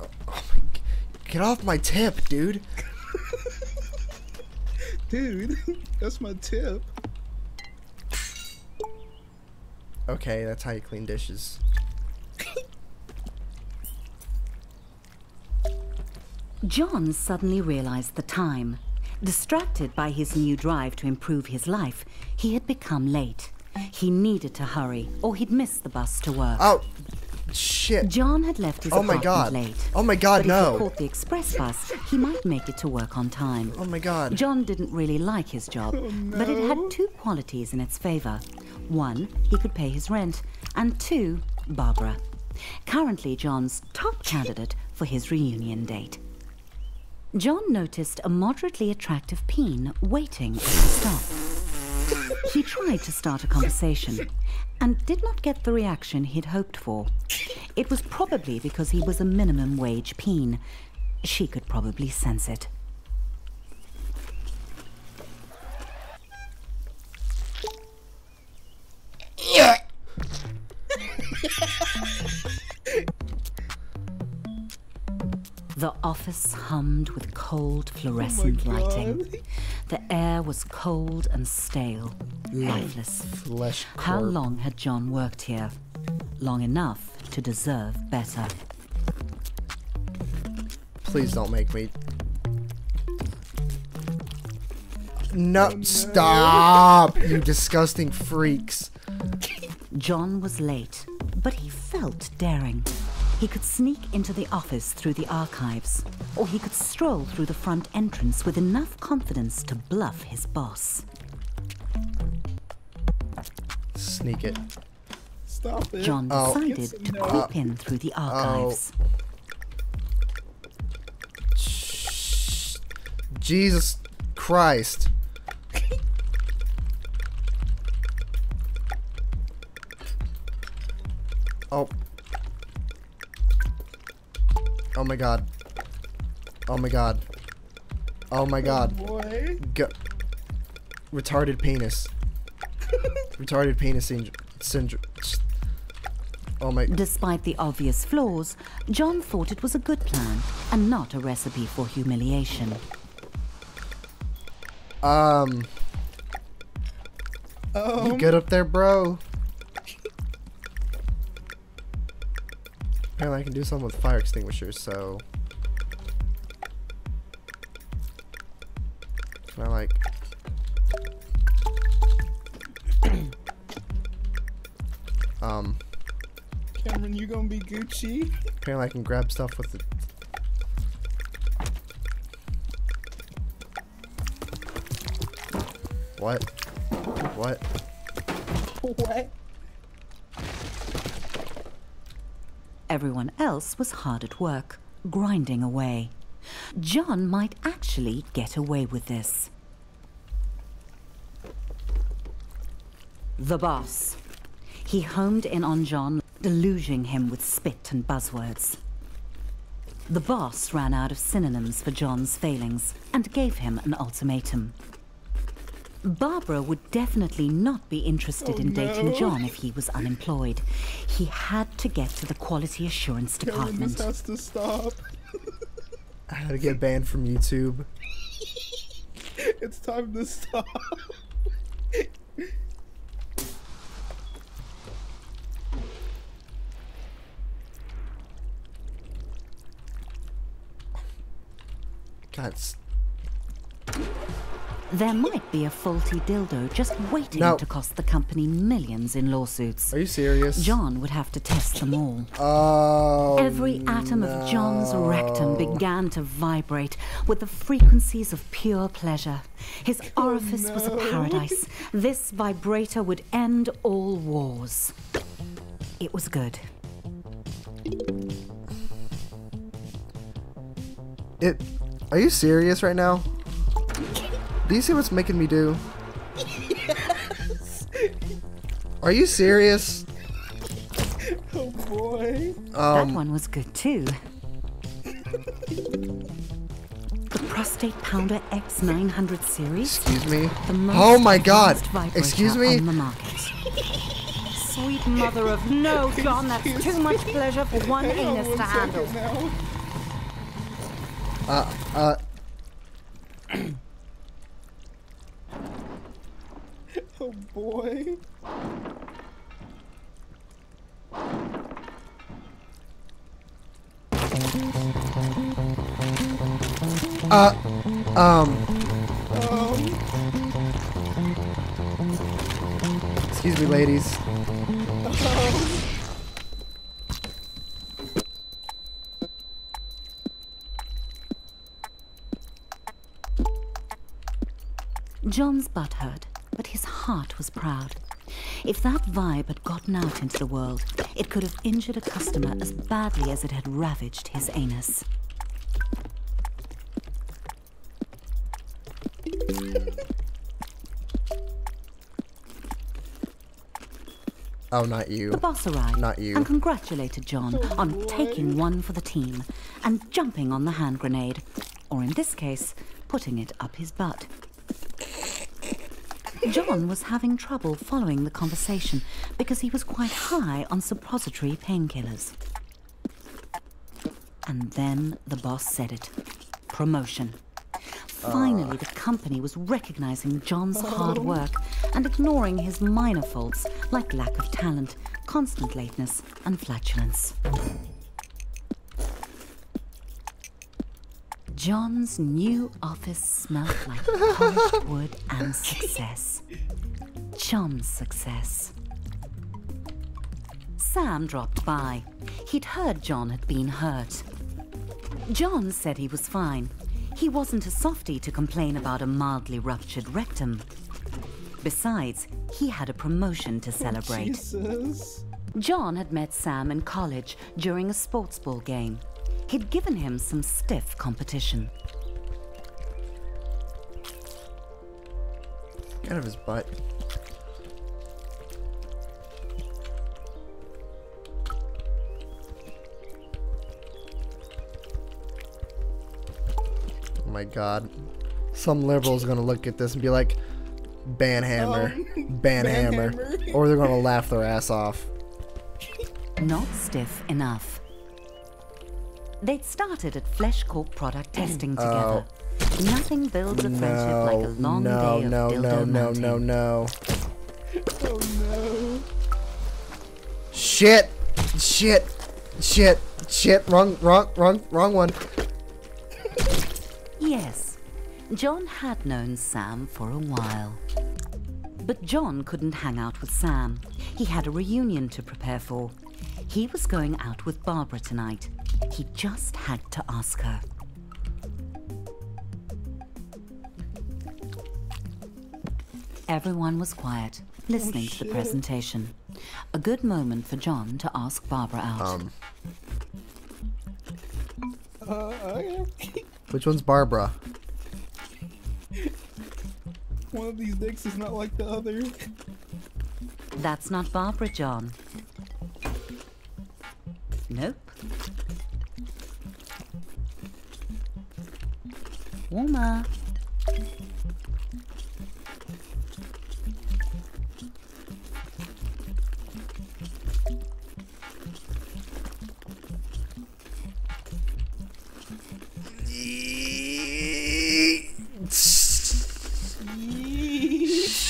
Oh my, get off my tip, dude. Dude, that's my tip. Okay, that's how you clean dishes. John suddenly realized the time. Distracted by his new drive to improve his life, he had become late. He needed to hurry, or he'd miss the bus to work. Oh, shit. John had left his apartment late. Oh my god, but no. if he caught the express bus, he might make it to work on time. Oh my god. John didn't really like his job, but it had two qualities in its favor. One, he could pay his rent, and two, Barbara. Currently John's top candidate for his reunion date. John noticed a moderately attractive peen waiting at the stop. He tried to start a conversation and did not get the reaction he'd hoped for. It was probably because he was a minimum wage peen. She could probably sense it. The office hummed with cold fluorescent lighting. The air was cold and stale, lifeless. Flesh corp. How long had John worked here? Long enough to deserve better. Please don't make me. No, stop! You disgusting freaks. John was late, but he felt daring. He could sneak into the office through the archives, or he could stroll through the front entrance with enough confidence to bluff his boss. Sneak it. Stop it. John decided to creep in through the archives. Jesus Christ. Oh. Oh my god. Oh my god. Oh my god. Boy. Retarded penis. Retarded penis syndrome. Oh my. Despite the obvious flaws, John thought it was a good plan and not a recipe for humiliation. You good up there, bro? Apparently I can do something with fire extinguishers, so... Can I, like... Cameron, you gonna be Gucci? Apparently I can grab stuff with the... What? What? What? Everyone else was hard at work, grinding away. John might actually get away with this. The boss. He homed in on John, deluging him with spit and buzzwords. The boss ran out of synonyms for John's failings and gave him an ultimatum. Barbara would definitely not be interested in dating John if he was unemployed. He had to get to the quality assurance department. This has to stop. I had to get banned from YouTube. It's time to stop. God. There might be a faulty dildo just waiting to cost the company millions in lawsuits. Are you serious? John would have to test them all. Oh, Every atom of John's rectum began to vibrate with the frequencies of pure pleasure. His orifice was a paradise. This vibrator would end all wars. It was good. Are you serious right now? Do you see what's making me do? Yes. Are you serious? Oh boy. That one was good too. The Prostate Pounder X900 series. Excuse me. The most Oh my god. advanced vibrator Excuse me. on the market. sweet mother of... No, John, that's too much pleasure for one anus to handle. Oh boy. Excuse me, ladies. John's butt hurt, but his heart was proud. If that vibe had gotten out into the world, it could have injured a customer as badly as it had ravaged his anus. Oh, not you. The boss arrived Not you. and congratulated John on taking one for the team and jumping on the hand grenade, or in this case, putting it up his butt. John was having trouble following the conversation because he was quite high on suppository painkillers. And then the boss said it. Promotion. Finally, the company was recognizing John's hard work and ignoring his minor faults like lack of talent, constant lateness, and flatulence. John's new office smelled like polished wood and success. John's success. Sam dropped by. He'd heard John had been hurt. John said he was fine. He wasn't a softie to complain about a mildly ruptured rectum. Besides, he had a promotion to celebrate. Jesus. John had met Sam in college during a sports ball game. He'd given him some stiff competition. Get out of his butt. Oh my god. Some liberal's gonna look at this and be like, Banhammer, Banhammer. Or they're gonna laugh their ass off. Not stiff enough. They'd started at Flesh Corp product testing together. Nothing builds a friendship like a long day of dildo mounting. No. Oh no. Shit. Wrong one. Yes, John had known Sam for a while. But John couldn't hang out with Sam. He had a reunion to prepare for. He was going out with Barbara tonight. He just had to ask her. Everyone was quiet, listening to the presentation. A good moment for John to ask Barbara out. Okay. Which one's Barbara? One of these dicks is not like the other. That's not Barbara, John. Nope. Warmer.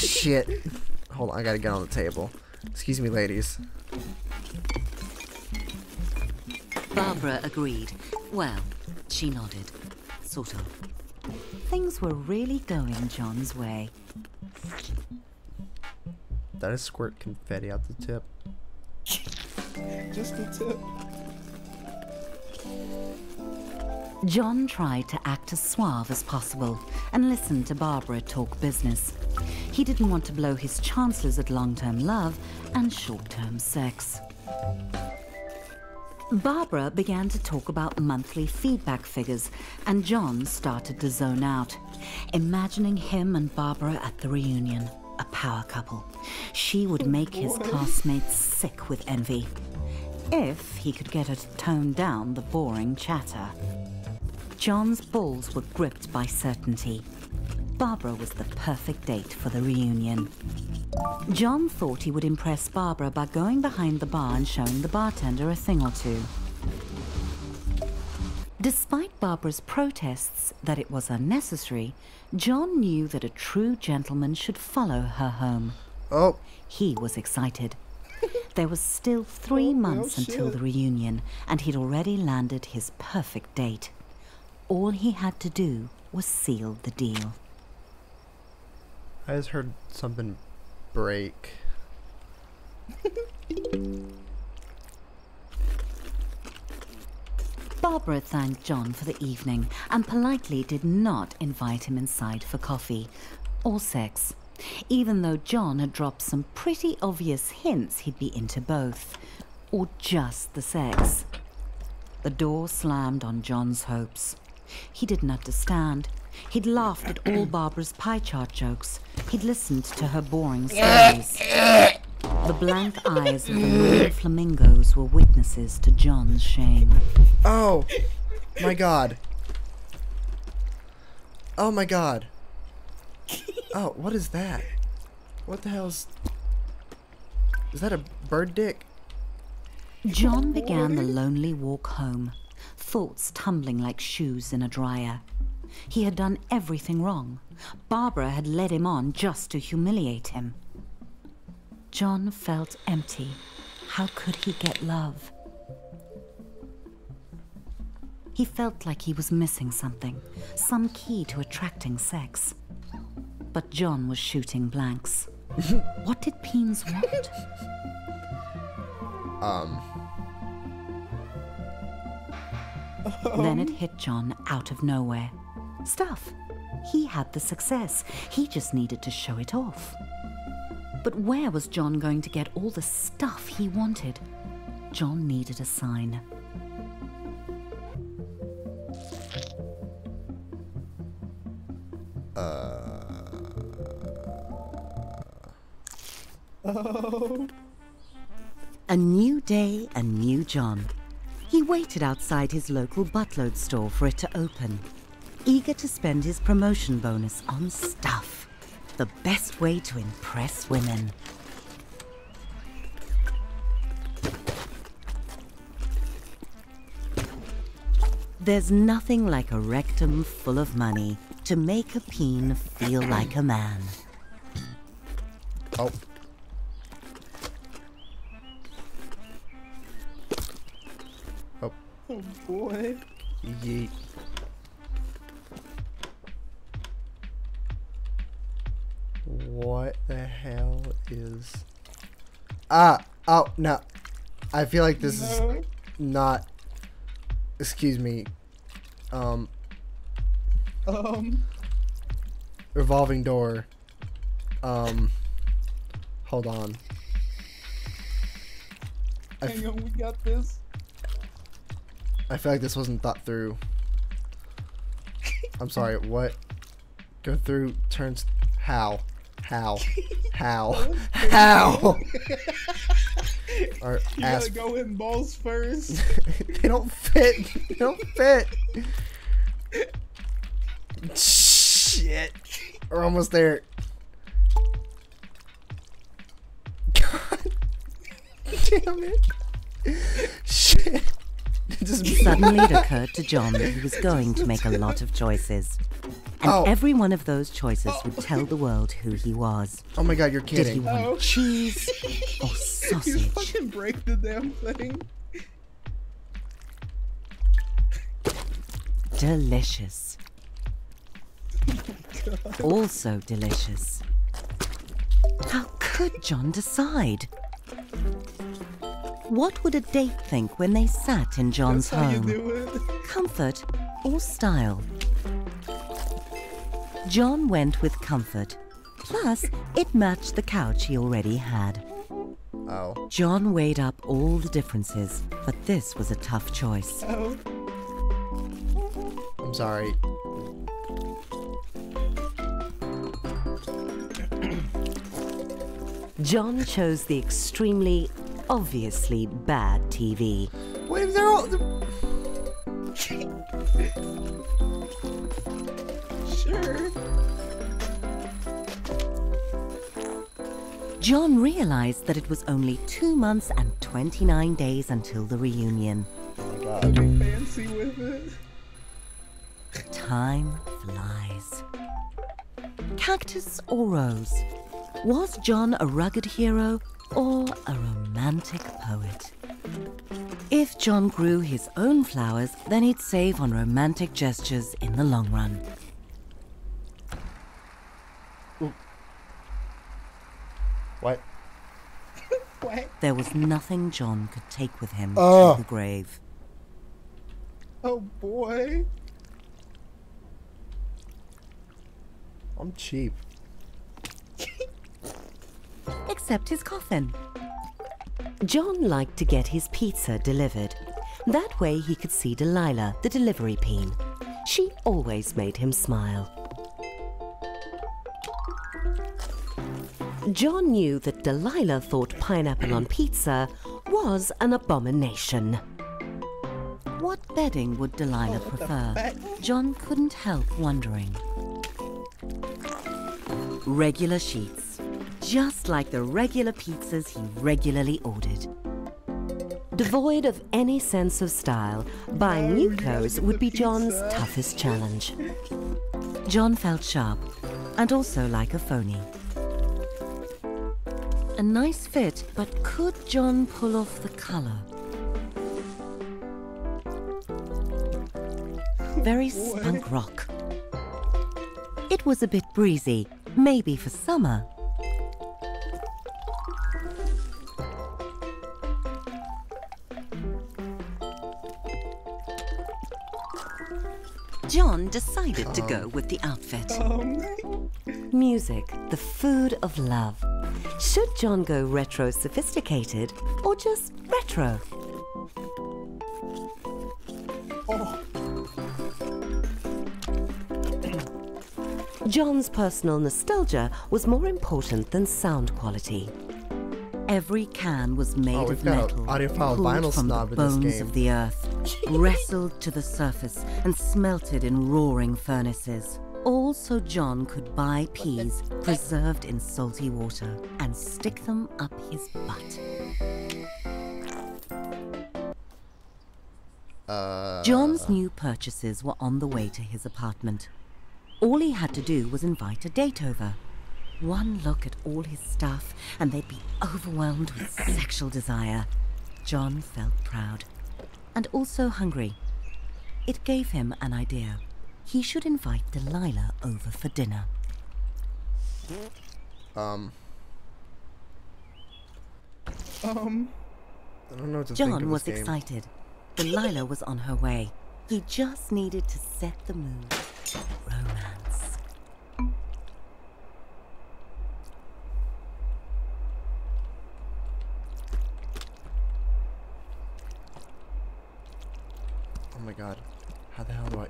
Shit. Hold on, I gotta get on the table. Excuse me, ladies. Barbara agreed. Well, she nodded. Sort of. Things were really going John's way. Did I squirt confetti out the tip? Just the tip. John tried to act as suave as possible and listen to Barbara talk business. He didn't want to blow his chances at long-term love and short-term sex. Barbara began to talk about monthly feedback figures, and John started to zone out, imagining him and Barbara at the reunion, a power couple. She would make his classmates sick with envy, if he could get her to tone down the boring chatter. John's balls were gripped by certainty. Barbara was the perfect date for the reunion. John thought he would impress Barbara by going behind the bar and showing the bartender a thing or two. Despite Barbara's protests that it was unnecessary, John knew that a true gentleman should follow her home. Oh. He was excited. There was still 3 months until the reunion, and he'd already landed his perfect date. All he had to do was seal the deal. I just heard something break. Barbara thanked John for the evening and politely did not invite him inside for coffee or sex, even though John had dropped some pretty obvious hints he'd be into both, or just the sex. The door slammed on John's hopes. He didn't understand. He'd laughed at all Barbara's pie chart jokes. He'd listened to her boring stories. The blank eyes of the royal flamingos were witnesses to John's shame. Oh my god. Oh my god. Oh, what is that? What the hell is that a bird dick? John began the lonely walk home, thoughts tumbling like shoes in a dryer. He had done everything wrong. Barbara had led him on just to humiliate him. John felt empty. How could he get love? He felt like he was missing something, some key to attracting sex. But John was shooting blanks. What did Peens want? Then it hit John out of nowhere. Stuff. He had the success. He just needed to show it off. But where was John going to get all the stuff he wanted? John needed a sign. A new day, a new John. He waited outside his local buttload store for it to open, eager to spend his promotion bonus on stuff. The best way to impress women. There's nothing like a rectum full of money to make a peen feel like a man. Oh. Oh. Oh boy. Yeet. What the hell is... Ah! Oh, no. I feel like this is not... Excuse me. Revolving door. Hold on. Hang on, we got this. I feel like this wasn't thought through. I'm sorry, what? Go through, turns... How? How? How? How? Or You gotta go in balls first. They don't fit. They don't fit. Shit. We're almost there. God damn it. Shit. Suddenly it occurred to John that he was going to make a lot of choices. And every one of those choices would tell the world who he was. Oh my god, you're kidding. Did he want cheese or sausage? You fucking break the damn thing. Delicious. Also delicious. How could John decide? What would a date think when they sat in John's home? Comfort or style? John went with comfort. Plus, it matched the couch he already had. Oh. John weighed up all the differences, but this was a tough choice. I'm sorry. John chose the extremely, obviously bad TV. Wait, they're all... Sure. John realized that it was only 2 months and 29 days until the reunion. Oh my god. Be fancy with it. Time flies. Cactus or rose? Was John a rugged hero or a romantic poet? If John grew his own flowers, then he'd save on romantic gestures in the long run. What? What? There was nothing John could take with him to the grave. Oh boy. I'm cheap. Except his coffin. John liked to get his pizza delivered. That way he could see Delilah, the delivery peen. She always made him smile. John knew that Delilah thought pineapple on pizza was an abomination. What bedding would Delilah prefer? John couldn't help wondering. Regular sheets, just like the regular pizzas he regularly ordered. Devoid of any sense of style, buying new clothes would be John's toughest challenge. John felt sharp, and also like a phony. A nice fit, but could John pull off the color? Very spunk rock. It was a bit breezy, maybe for summer. John decided to go with the outfit. Music, the food of love. Should John go retro sophisticated or just retro? John's personal nostalgia was more important than sound quality. Every can was made of metal, pulled from the bones of the earth, wrestled to the surface and smelted in roaring furnaces. All so John could buy peas preserved in salty water and stick them up his butt. John's new purchases were on the way to his apartment. All he had to do was invite a date over. One look at all his stuff and they'd be overwhelmed with sexual desire. John felt proud and also hungry. It gave him an idea. He should invite Delilah over for dinner. I don't know what to think of John was this game. excited. Delilah was on her way. He just needed to set the mood. Romance. Oh my god. How the hell do I...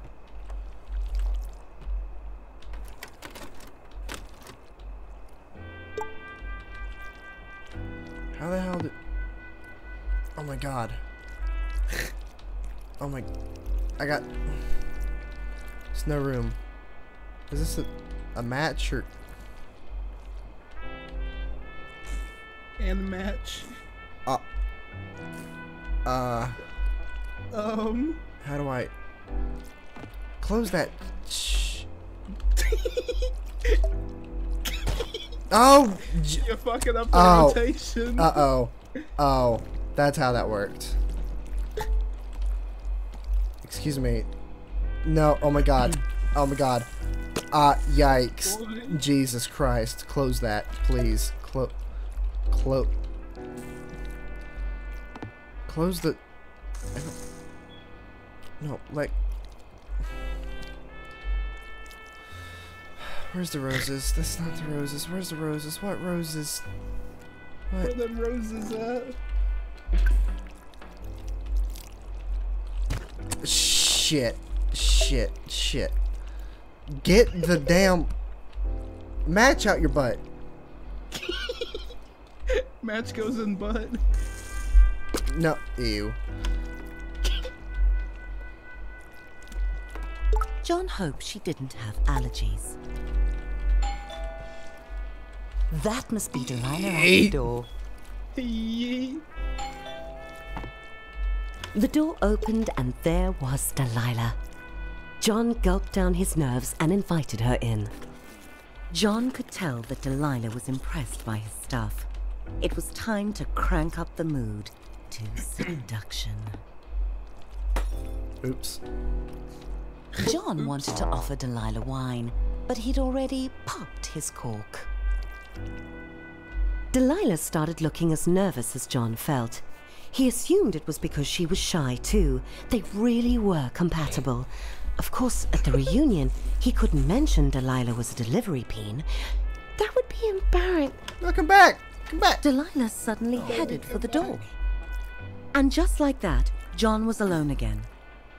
How the hell did... Oh my god. Oh my... I got... There's no room. Is this a match or... And match. How do I... Close that... Shh. Oh! You're fucking up the rotation. Uh-oh. Oh. That's how that worked. Excuse me. No. Oh my god. Oh my god. Yikes. What? Jesus Christ. Close that, please. Close the... No, like... Where's the roses? That's not the roses. Where's the roses? What roses? Where What? them roses at? Shit. Shit. Shit. Get the damn... Match out your butt. Match goes in butt. No. Ew. John hoped she didn't have allergies. That must be Delilah at the door. The door opened and there was Delilah. John gulped down his nerves and invited her in. John could tell that Delilah was impressed by his stuff. It was time to crank up the mood to seduction. Oops. John wanted to offer Delilah wine, but he'd already popped his cork. Delilah started looking as nervous as John felt. He assumed it was because she was shy too. They really were compatible. Of course, at the reunion, he couldn't mention Delilah was a delivery peen. That would be embarrassing. No, come back! Come back! Delilah suddenly headed for the door. And just like that, John was alone again.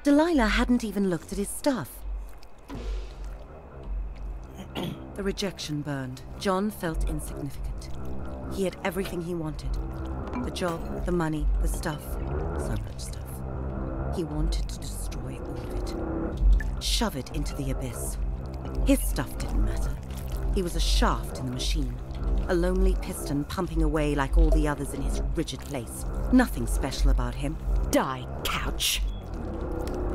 Delilah hadn't even looked at his stuff. The rejection burned. John felt insignificant. He had everything he wanted. The job, the money, the stuff. So much stuff. He wanted to destroy all of it. Shove it into the abyss. His stuff didn't matter. He was a shaft in the machine. A lonely piston pumping away like all the others in his rigid place. Nothing special about him. Die, couch!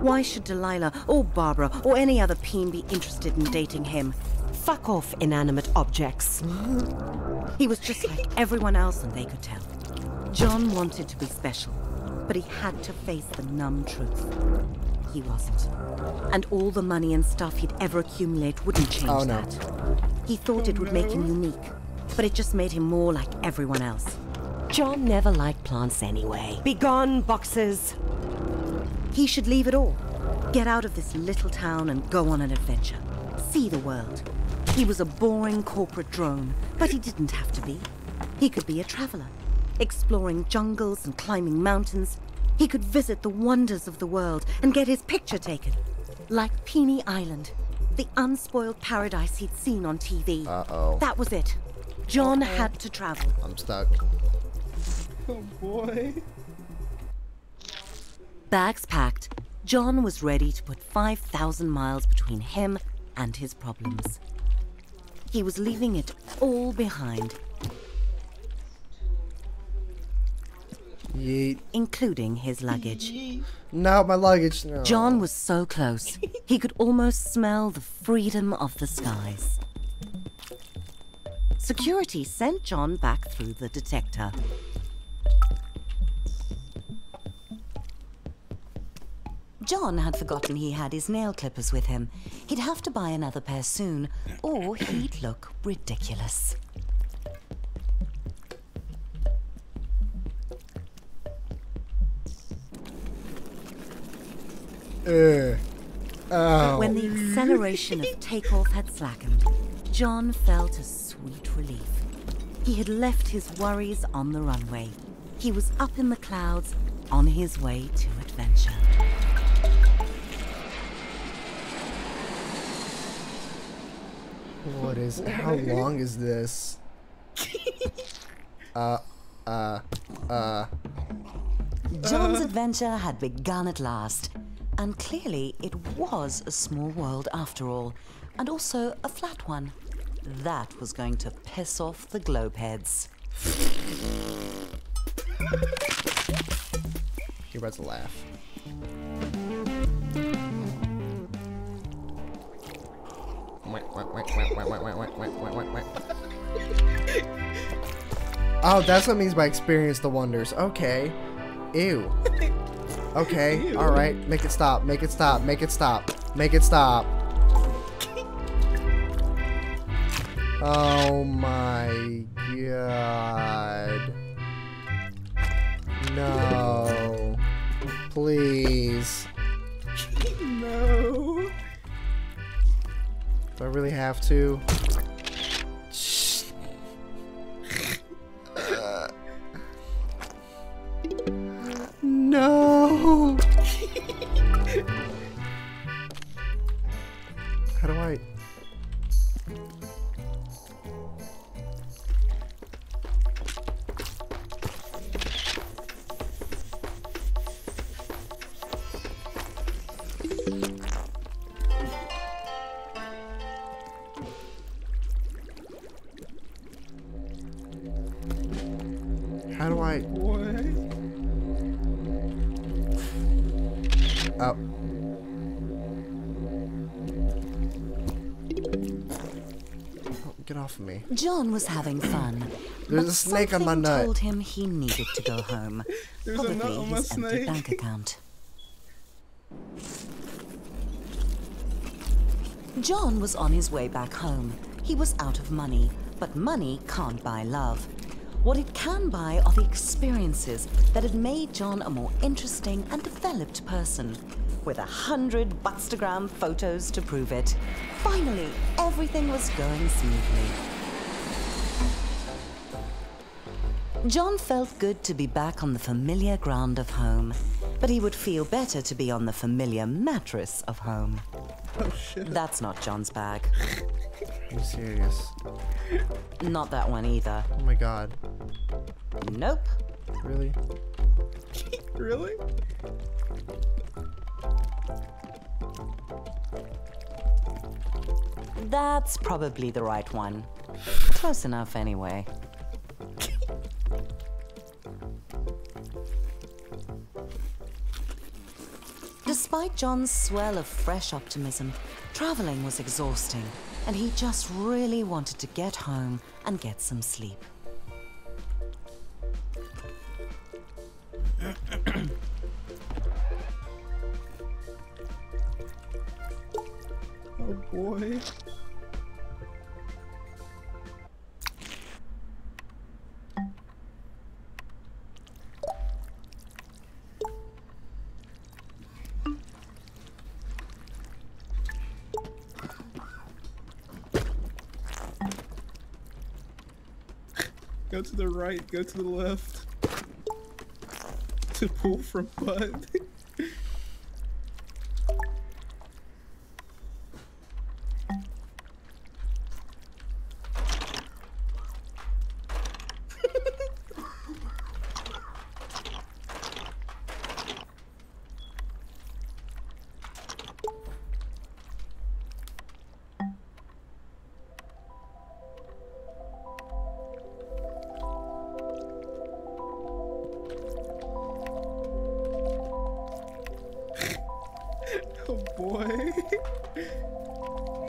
Why should Delilah, or Barbara, or any other peen be interested in dating him? Fuck off, inanimate objects. He was just like everyone else and they could tell. John wanted to be special, but he had to face the numb truth. He wasn't. And all the money and stuff he'd ever accumulate wouldn't change that. He thought it would make him unique, but it just made him more like everyone else. John never liked plants anyway. Begone, boxers! He should leave it all. Get out of this little town and go on an adventure. See the world. He was a boring corporate drone, but he didn't have to be. He could be a traveler, exploring jungles and climbing mountains. He could visit the wonders of the world and get his picture taken. Like Peony Island, the unspoiled paradise he'd seen on TV. Uh-oh. That was it. John had to travel. I'm stuck. Oh boy. Bags packed, John was ready to put 5,000 miles between him and his problems. He was leaving it all behind. Yeet. Including his luggage. No, my luggage. No. John was so close. He could almost smell the freedom of the skies. Security sent John back through the detector. John had forgotten he had his nail clippers with him. He'd have to buy another pair soon, or he'd look ridiculous. Oh. When the acceleration of takeoff had slackened, John felt a sweet relief. He had left his worries on the runway. He was up in the clouds, on his way to adventure. What is... How long is this? John's adventure had begun at last. And clearly it was a small world after all. And also a flat one. That was going to piss off the globeheads. You're about to laugh. Oh, that's what it means by experience the wonders. Okay. Ew. Okay, alright. Make it stop. Make it stop. Make it stop. Make it stop. Oh my god. No. Please. No. Do I really have to? No. How do I? Oh. Get off of me. John was having fun. There's but a snake on my something nut. told him he needed to go home. There's a nut Probably on my his empty snake. bank account. John was on his way back home. He was out of money, but money can't buy love. What it can buy are the experiences that had made John a more interesting and developed person, with 100 Buttstagram photos to prove it. Finally, everything was going smoothly. John felt good to be back on the familiar ground of home, but he would feel better to be on the familiar mattress of home. Oh shit. That's not John's bag. Are you serious? Not that one either. Oh my god. Nope. Really? Really? That's probably the right one. Close enough anyway. Despite John's swell of fresh optimism, traveling was exhausting, and he just really wanted to get home and get some sleep. Oh boy. Go to the right, go to the left. To pull from butt. Oh boy.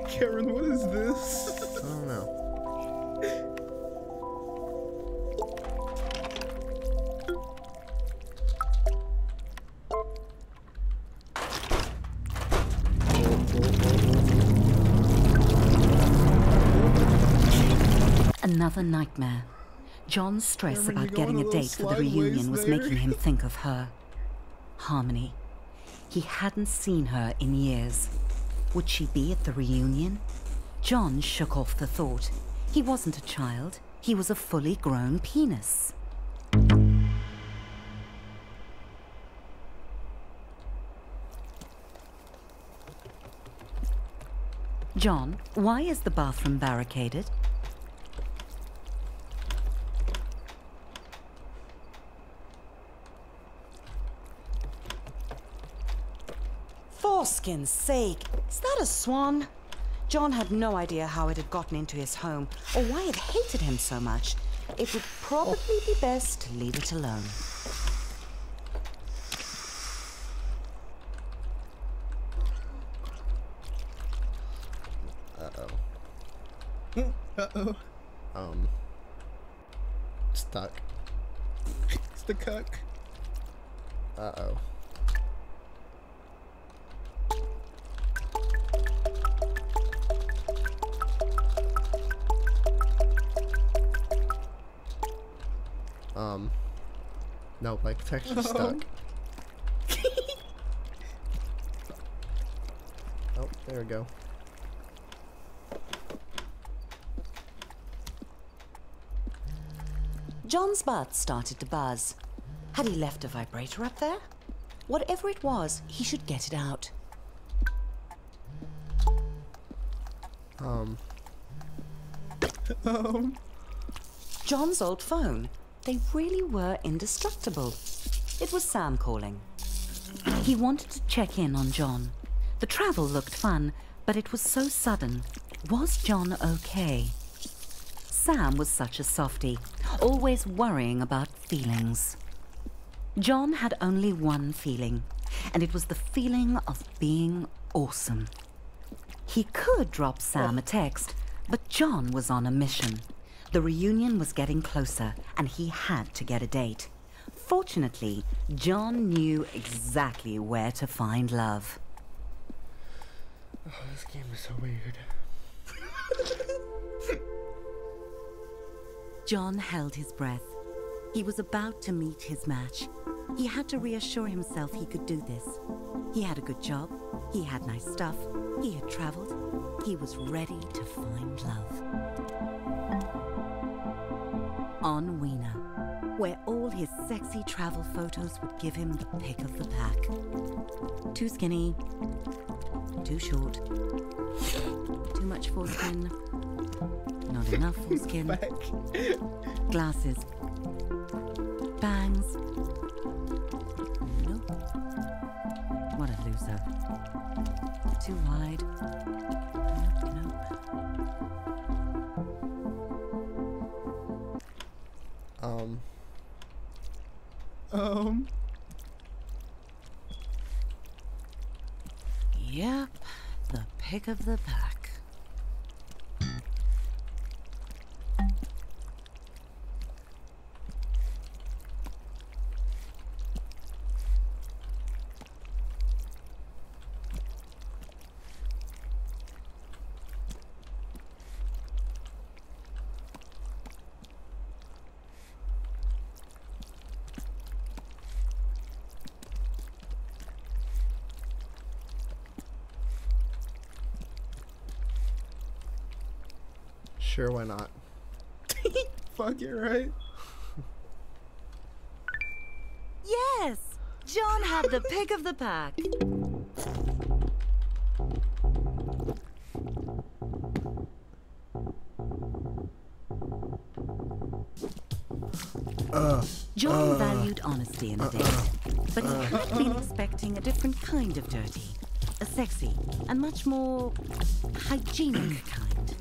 Karen, what is this? I don't know. Another nightmare. John's stress Cameron, about you're getting going a a date little for the reunion sideways was there. making him think of her. Harmony. He hadn't seen her in years. Would she be at the reunion? John shook off the thought. He wasn't a child. He was a fully grown penis. John, why is the bathroom barricaded? Foreskin's sake, is that a swan? John had no idea how it had gotten into his home or why it hated him so much. It would probably be best to leave it alone. Uh-oh. Uh-oh. Stuck. It's the cuck. Uh-oh. No, like, it's actually stuck. Oh, there we go. John's butt started to buzz. Had he left a vibrator up there? Whatever it was, he should get it out. John's old phone. They really were indestructible. It was Sam calling. He wanted to check in on John. The travel looked fun, but it was so sudden. Was John okay? Sam was such a softie, always worrying about feelings. John had only one feeling, and it was the feeling of being awesome. He could drop Sam a text, but John was on a mission. The reunion was getting closer, and he had to get a date. Fortunately, John knew exactly where to find love. Oh, this game is so weird. John held his breath. He was about to meet his match. He had to reassure himself he could do this. He had a good job. He had nice stuff. He had traveled. He was ready to find love. On Weena, where all his sexy travel photos would give him the pick of the pack. Too skinny. Too short. Too much foreskin. Not enough foreskin. Glasses. Bangs. Nope. What a loser. Too wide. Nope. Yep, the pick of the pack. Sure, why not? Fuck it, right? Yes! John had the pick of the pack. John valued honesty in a date, but he had been expecting a different kind of dirty. A sexy and much more hygienic kind.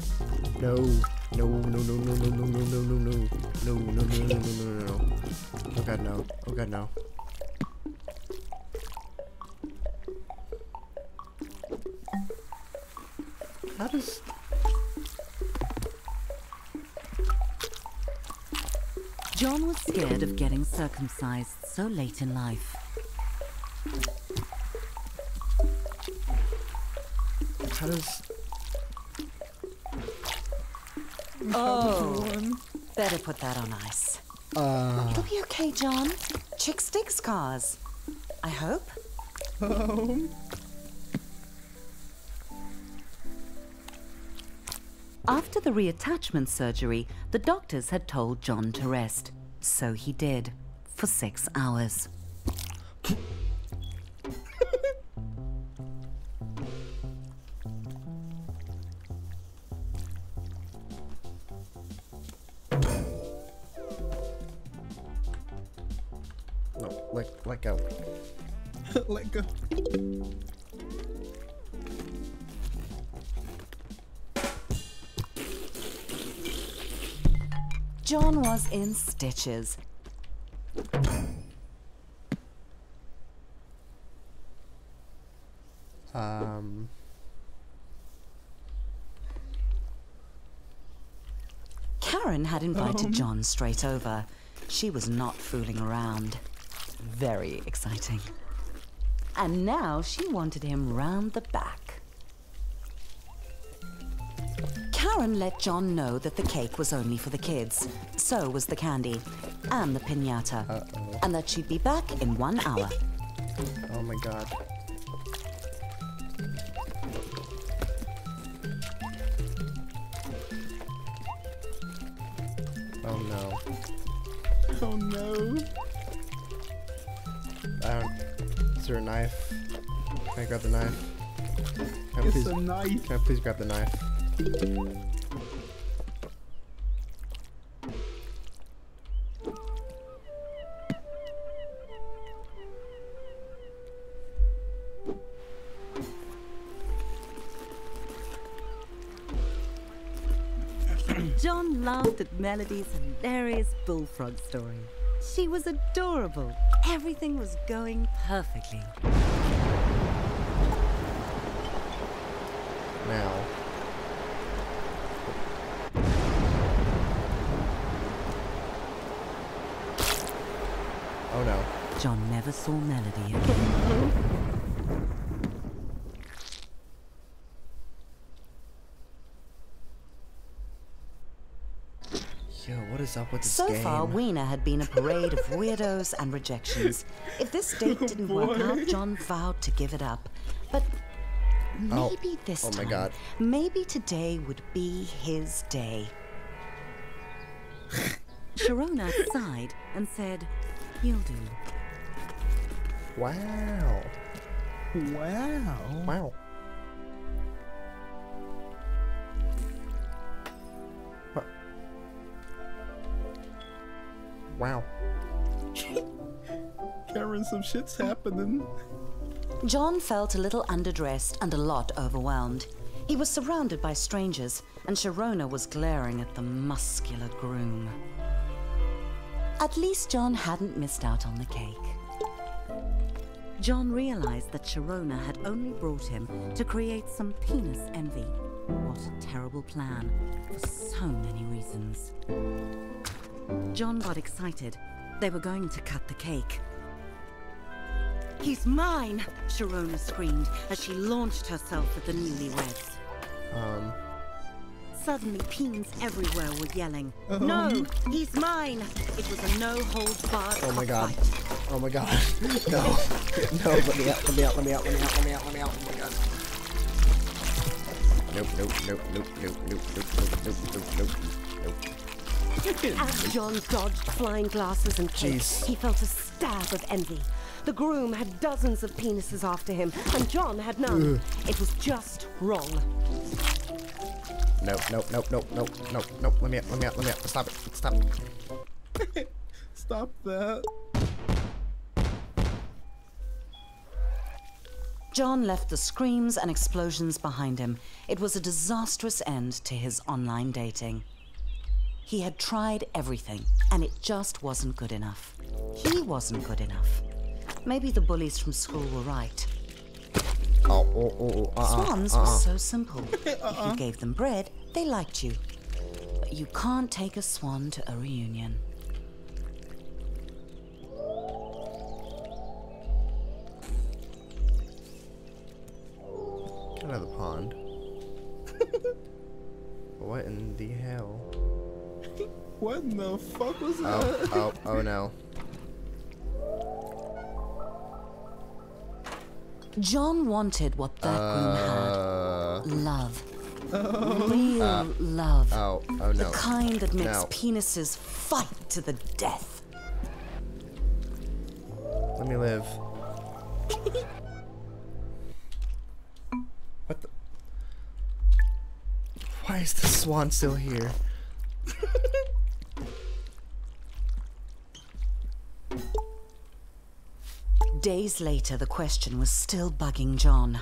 No. No, no, no, no, no, no, no, no, no, no. No, no, no, no, no, no, no. Oh god, no. Oh god, no. How does... John was scared of getting circumcised so late in life. How does... Oh, better put that on ice. It'll be okay, John. Chicks dig scars. I hope. After the reattachment surgery, the doctors had told John to rest. So he did, for 6 hours. No, let go. Let go. John was in stitches. Karen had invited John straight over. She was not fooling around. Very exciting. And now she wanted him round the back. Karen let John know that the cake was only for the kids. So was the candy. And the piñata. And that she'd be back in 1 hour. Oh my god. Oh no. Oh no. Is there a knife? Can I grab the knife? It's a knife. Can I please grab the knife? John laughed at Melody's hilarious bullfrog story. She was adorable. Everything was going perfectly. Now. Oh no. John never saw Melody again. Yo, what is up with this So game? far, Weena had been a parade of weirdos and rejections. If this date didn't work out, John vowed to give it up. But maybe this time, my God. maybe today would be his day. Sharona sighed and said, "You'll do." Wow. Wow. Wow. Wow. Cameron, some shit's happening. John felt a little underdressed and a lot overwhelmed. He was surrounded by strangers, and Sharona was glaring at the muscular groom. At least John hadn't missed out on the cake. John realized that Sharona had only brought him to create some penis envy. What a terrible plan, for so many reasons. John got excited. They were going to cut the cake. "He's mine!" Sharona screamed as she launched herself at the newlyweds. Suddenly, peens everywhere were yelling, "No, he's mine!" It was a no-holds-barred Oh my God. fight. Oh my God. No. No, let me out, let me out, let me out, let me out, let me out, let me out. Oh my God. Nope, nope, nope, nope, nope, nope, nope, nope, nope, nope, nope. As John dodged flying glasses and cake, Jeez. he felt a stab of envy. The groom had dozens of penises after him, and John had none. It was just wrong. Nope, nope, nope, nope, nope, nope, nope. Let me out, let me out, let me out. Stop it, stop it. Stop that. John left the screams and explosions behind him. It was a disastrous end to his online dating. He had tried everything, and it just wasn't good enough. He wasn't good enough. Maybe the bullies from school were right. Swans were so simple. If you gave them bread, they liked you. But you can't take a swan to a reunion. Get out of the pond. What in the hell? What in the fuck was that? Oh no. John wanted what that groom had. Love. Real love. Oh no. The kind that makes No. penises fight to the death. Let me live. What the? Why is the swan still here? Days later, the question was still bugging John.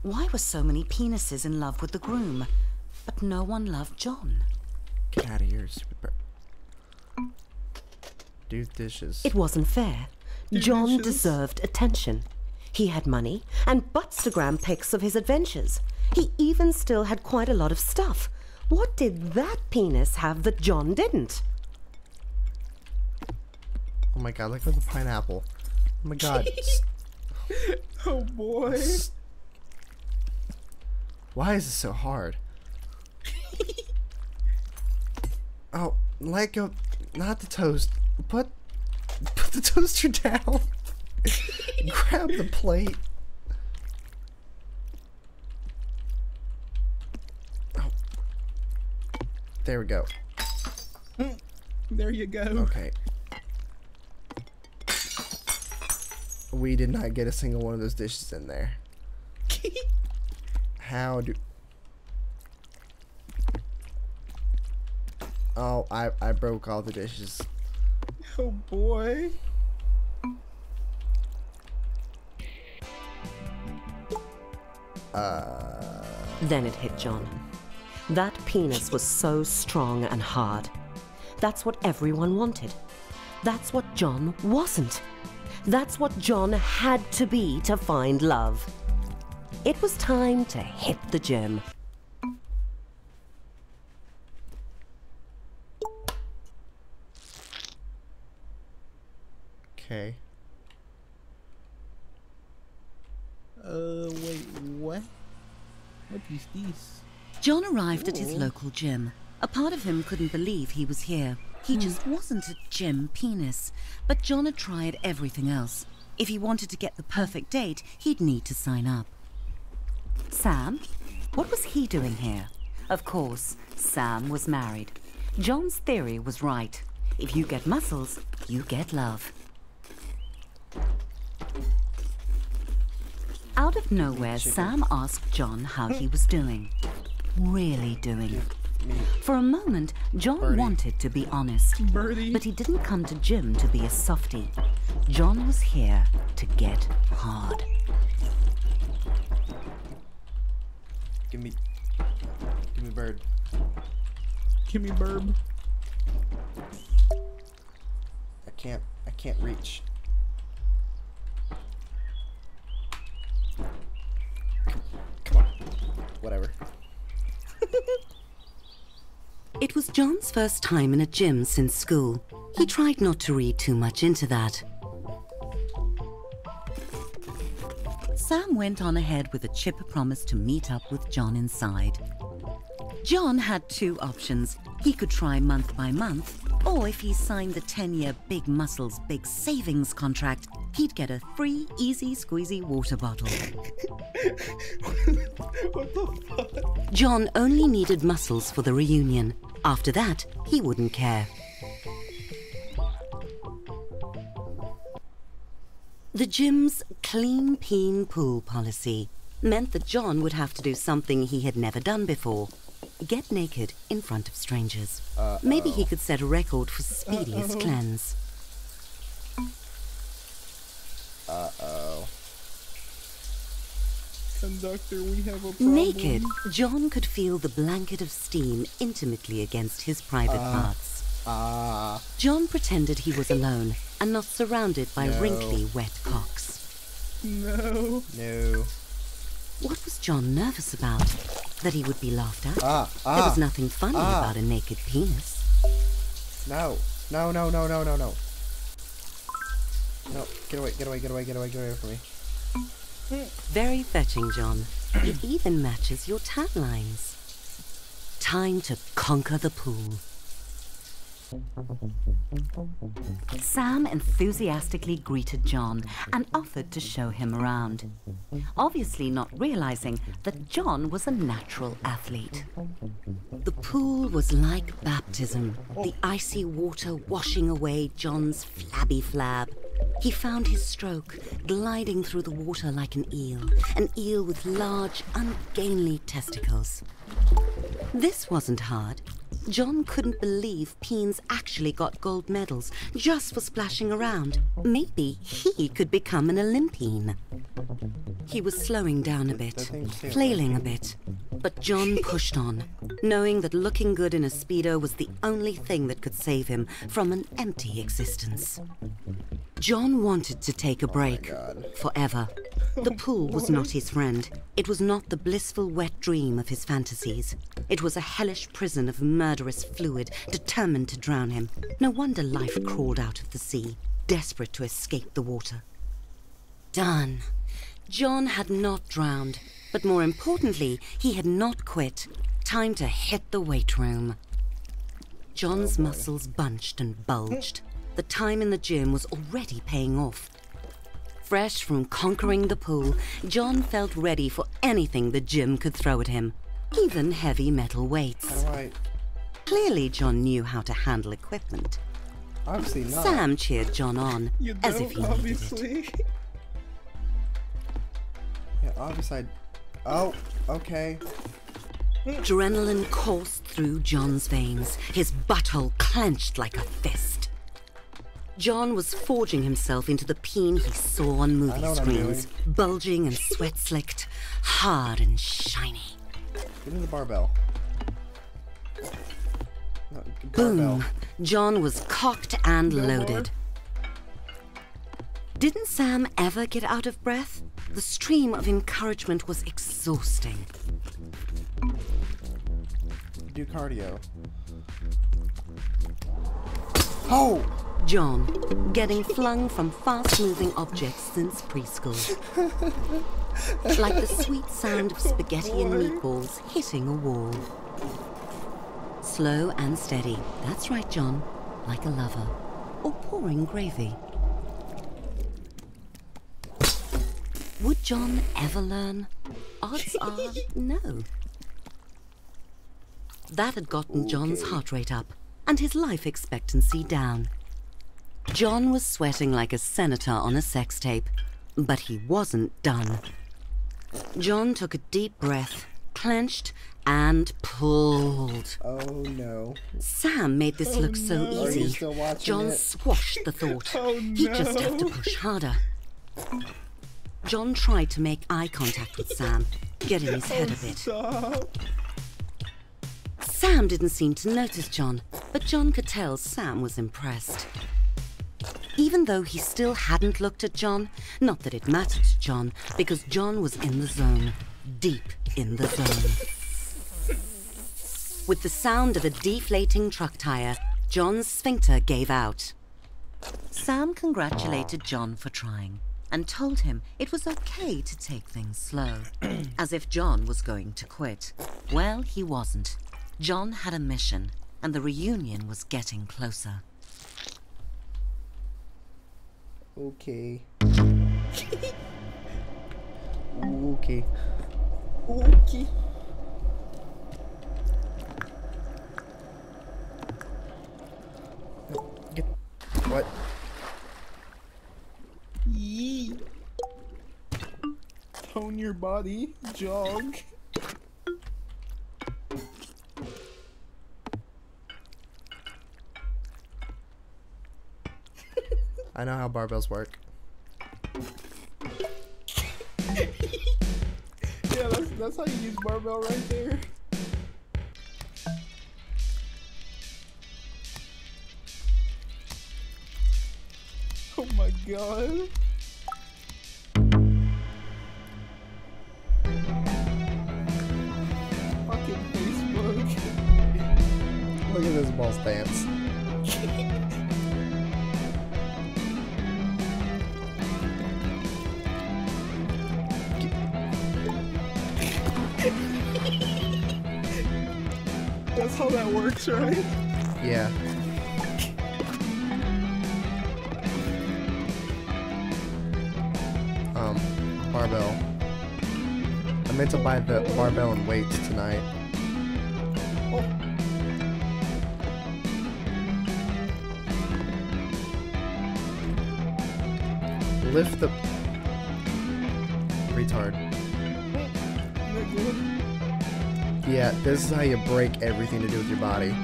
Why were so many penises in love with the groom, but no one loved John? Get out of here, stupid bird. Do dishes. It wasn't fair. John deserved attention. He had money and Buttstagram pics of his adventures. He even still had quite a lot of stuff. What did that penis have that John didn't? Oh my God, look at the pineapple. Oh my God. Oh boy. Why is this so hard? Oh, let go. Not the toast. Put the toaster down. Grab the plate. Oh. There we go. There you go. Okay. We did not get a single one of those dishes in there. How do... Oh, I broke all the dishes. Oh boy. Then it hit John. That penis was so strong and hard. That's what everyone wanted. That's what John wasn't. That's what John had to be to find love. It was time to hit the gym. Okay. Wait, what? What is this? John arrived at his local gym. A part of him couldn't believe he was here. He just wasn't a gym penis. But John had tried everything else. If he wanted to get the perfect date, he'd need to sign up. Sam? What was he doing here? Of course, Sam was married. John's theory was right. If you get muscles, you get love. Out of nowhere, Sam asked John how he was doing. Really doing. For a moment, John wanted to be honest. But he didn't come to gym to be a softie. John was here to get hard. Give me bird. Give me burb. I can't reach. Come on. Whatever. It was John's first time in a gym since school. He tried not to read too much into that. Sam went on ahead with a chipper promise to meet up with John inside. John had two options. He could try month by month, or if he signed the 10-year Big Muscles Big Savings contract, he'd get a free easy squeezy water bottle. What the fuck? John only needed muscles for the reunion. After that, he wouldn't care. The gym's clean peen pool policy meant that John would have to do something he had never done before. Get naked in front of strangers. Maybe he could set a record for speediest cleanse. Conductor, we have a problem. Naked, John could feel the blanket of steam intimately against his private parts. John pretended he was alone and not surrounded by wrinkly, wet cocks. No. No. What was John nervous about? That he would be laughed at? There was nothing funny about a naked penis. No. No, no, no, no, no, no. No, get away, get away, get away, get away, get away from me. Very fetching, John. It even matches your tan lines. Time to conquer the pool. Sam enthusiastically greeted John and offered to show him around, obviously not realizing that John was a natural athlete. The pool was like baptism, the icy water washing away John's flabby flab. He found his stroke, gliding through the water like an eel with large, ungainly testicles. This wasn't hard. John couldn't believe peens actually got gold medals just for splashing around. Maybe he could become an Olympian. He was slowing down a bit, flailing a bit, but John pushed on, knowing that looking good in a Speedo was the only thing that could save him from an empty existence. John wanted to take a break, forever. The pool was not his friend. It was not the blissful wet dream of his fantasies. It was a hellish prison of murderous fluid determined to drown him. No wonder life crawled out of the sea, desperate to escape the water. Done. John had not drowned, but more importantly, he had not quit. Time to hit the weight room. John's muscles bunched and bulged. The time in the gym was already paying off. Fresh from conquering the pool, John felt ready for anything the gym could throw at him, even heavy metal weights. Clearly, John knew how to handle equipment. Obviously not. Sam cheered John on, as if he needed it. Yeah, obviously. Oh, okay. Adrenaline coursed through John's veins, his butthole clenched like a fist. John was forging himself into the peen he saw on movie screens, bulging and sweat-slicked, hard and shiny. Give me the barbell. Boom. John was cocked and loaded. Didn't Sam ever get out of breath? The stream of encouragement was exhausting. Do cardio. Oh! John, getting flung from fast-moving objects since preschool. Like the sweet sound of spaghetti and meatballs hitting a wall. Slow and steady. That's right, John. Like a lover. Or pouring gravy. Would John ever learn? Odds are no. That had gotten John's heart rate up and his life expectancy down. John was sweating like a senator on a sex tape, but he wasn't done. John took a deep breath, clenched, and pulled. Oh no. Sam made this look so easy. John squashed the thought. He'd just have to push harder. John tried to make eye contact with Sam, getting his head a bit. Sam didn't seem to notice John, but John could tell Sam was impressed. Even though he still hadn't looked at John, not that it mattered to John, because John was in the zone, deep in the zone. With the sound of a deflating truck tire, John's sphincter gave out. Sam congratulated John for trying and told him it was okay to take things slow, as if John was going to quit. Well, he wasn't. John had a mission, and the reunion was getting closer. Okay. Okay. Okay. What? Yee. Tone your body, jog. I know how barbells work. Yeah, that's how you use barbell right there. Oh my god. Fucking Facebook. Look at this ball stance. That's how that works, right? Yeah. Barbell. I meant to buy the barbell and weights tonight. Oh. Lift the retard. Yeah, this is how you break everything to do with your body.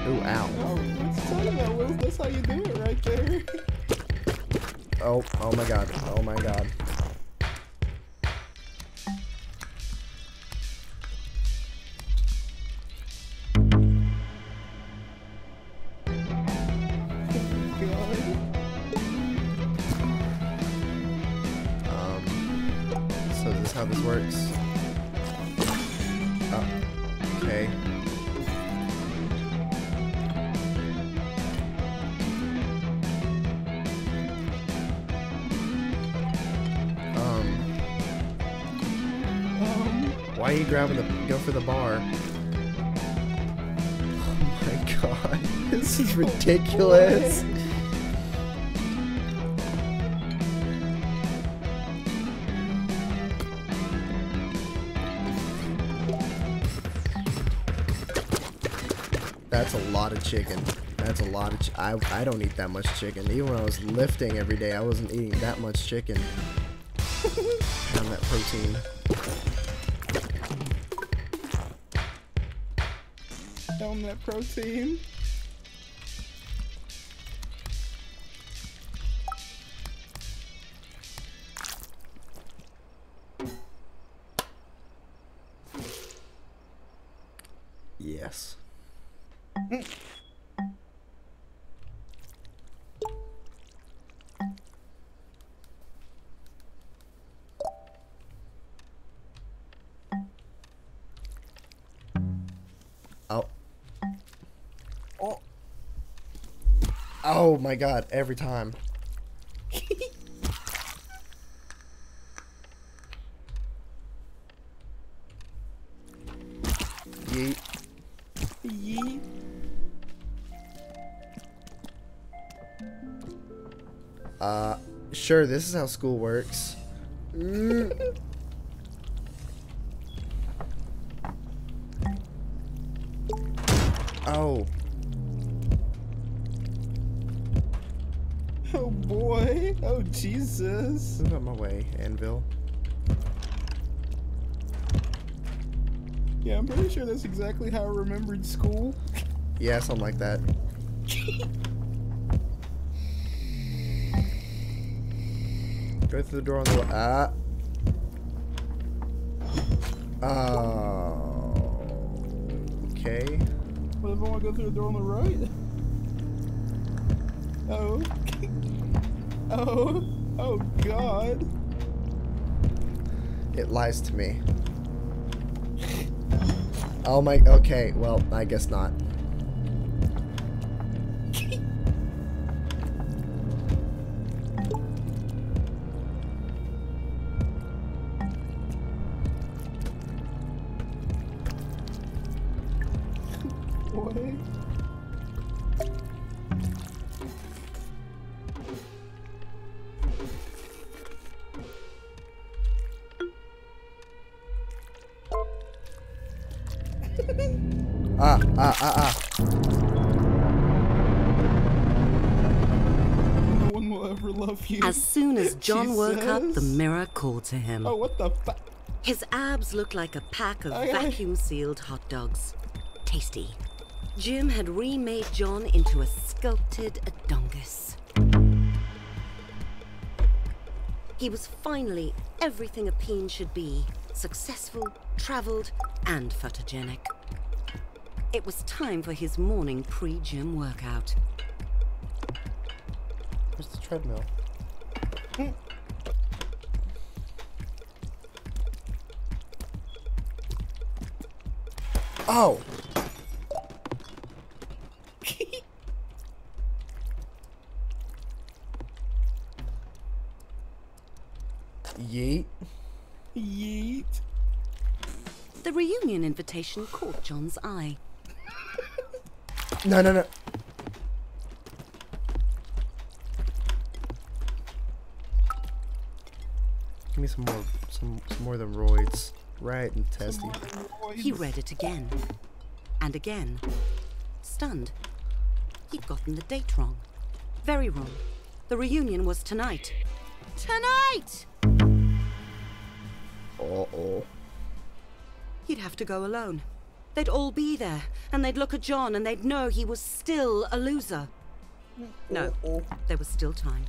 Ooh, ow. Oh, what's talking about, Will? That's how you do it right there. Oh my god. Oh my god. So is this how this works? Oh, okay. Why are you grabbing go for the bar? Oh my god, this is ridiculous. That's a lot of chicken. That's a lot of I don't eat that much chicken. Even when I was lifting every day, I wasn't eating that much chicken. Down that protein. Down that protein. Yes. Oh my god, every time. Yeet. Yeet. Sure, this is how school works. Oh. Oh boy. Oh Jesus. Move out my way, Anvil. Yeah, I'm pretty sure that's exactly how I remembered school. Yeah, something like that. Go through the door on the left. Okay. What if I want to go through the door on the right? Oh. Oh. Oh God. It lies to me. Oh my. Okay. Well, I guess not. Boy. No one will ever love you. As soon as John woke up, the mirror called to him. Oh, what the fuck? His abs looked like a pack of Aye, aye. vacuum-sealed hot dogs. Tasty. Jim had remade John into a sculpted adongus. He was finally everything a peen should be. Successful, traveled, and photogenic. It was time for his morning pre-gym workout. Where's the treadmill? Oh! Yeet. Yeet. The reunion invitation caught John's eye. No, no, no. Give me some more of them roids. Right and testy. He read it again. And again. Stunned. He'd gotten the date wrong. Very wrong. The reunion was tonight. Tonight! Uh-oh. He'd have to go alone. They'd all be there, and they'd look at John and they'd know he was still a loser. No, there was still time.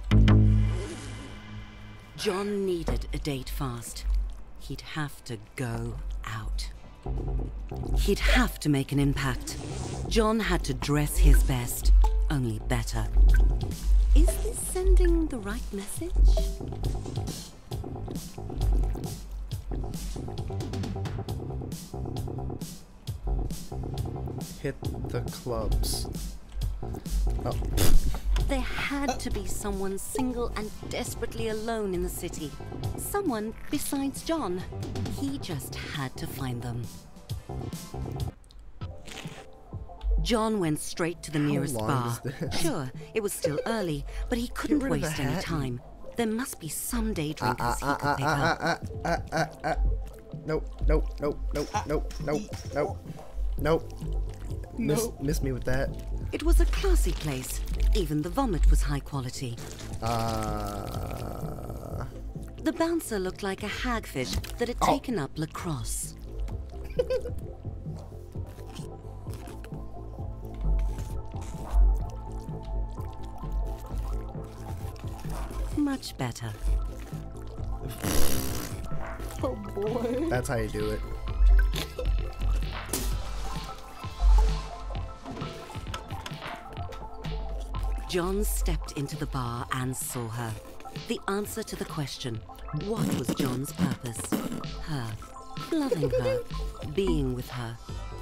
John needed a date fast. He'd have to go out. He'd have to make an impact. John had to dress his best, only better. Is this sending the right message? Hit the clubs. Oh. There had to be someone single and desperately alone in the city. Someone besides John. He just had to find them. John went straight to the nearest long bar. is this? Sure, it was still early, but he couldn't rid of the waste any hat. time. There must be some day drinkers he could pick up. Nope, nope, nope, nope, nope, nope, nope, nope. Miss me with that. It was a classy place. Even the vomit was high quality. The bouncer looked like a hagfish that had taken up lacrosse. Much better. Oh boy. That's how you do it. John stepped into the bar and saw her. The answer to the question, what was John's purpose? Her. Loving her. Being with her.